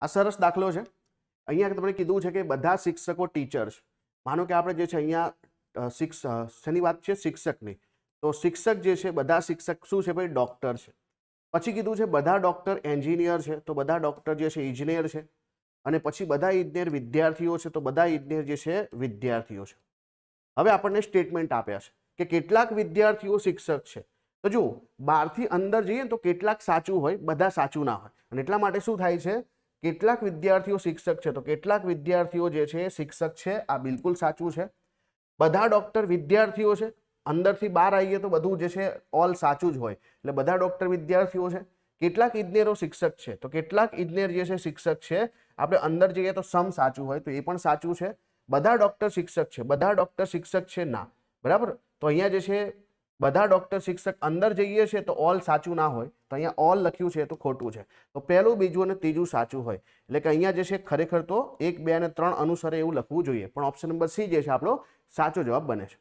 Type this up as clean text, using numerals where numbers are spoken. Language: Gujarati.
આ સરસ દાખલો છે. અહીંયા તમને કીધું છે કે બધા શિક્ષકો ટીચર છે. માનો કે આપણે જે છે અહીંયા શેની વાત છે? શિક્ષકની. તો શિક્ષક જે છે, બધા શિક્ષક શું છે ભાઈ? ડૉક્ટર છે. પછી કીધું છે બધા ડૉક્ટર એન્જિનિયર છે, તો બધા ડૉક્ટર જે છે ઇજનેર છે. અને પછી બધા ઇજનેર વિદ્યાર્થીઓ છે, તો બધા ઇજનેર જે છે વિદ્યાર્થીઓ છે. હવે આપણને સ્ટેટમેન્ટ આપ્યા છે કે કેટલાક વિદ્યાર્થીઓ શિક્ષક છે. તો જુઓ, બહારથી અંદર જઈએ તો કેટલાક સાચું હોય, બધા સાચું ના હોય. અને એટલા માટે શું થાય છે? કેટલાક વિદ્યાર્થીઓ શિક્ષક છે, તો કેટલાક વિદ્યાર્થીઓ જે છે એ શિક્ષક છે. આ બિલકુલ સાચું છે. બધા ડૉક્ટર વિદ્યાર્થીઓ છે. અંદરથી બહાર આવીએ તો બધું જે છે ઓલ સાચું જ હોય, એટલે બધા ડૉક્ટર વિદ્યાર્થીઓ છે. કેટલાક ઇજનેરો શિક્ષક છે, તો કેટલાક ઇજનેર જે છે શિક્ષક છે. આપણે અંદર જઈએ તો સમ સાચું હોય, તો એ પણ સાચું છે. બધા ડૉક્ટર શિક્ષક છે, બધા ડૉક્ટર શિક્ષક છે ના, બરાબર. તો અહીંયા જે છે બધા ડૉક્ટર શિક્ષક, અંદર જઈએ છે તો ઓલ સાચું ના હોય, તો અહીંયા ઓલ લખ્યું છે તો ખોટું છે. તો પહેલું, બીજું અને ત્રીજું સાચું હોય, એટલે કે અહીંયા જે છે ખરેખર તો 1, 2 અને 3 અનુસરે એવું લખવું જોઈએ. પણ ઓપ્શન નંબર સી જે છે આપણો સાચો જવાબ બને છે.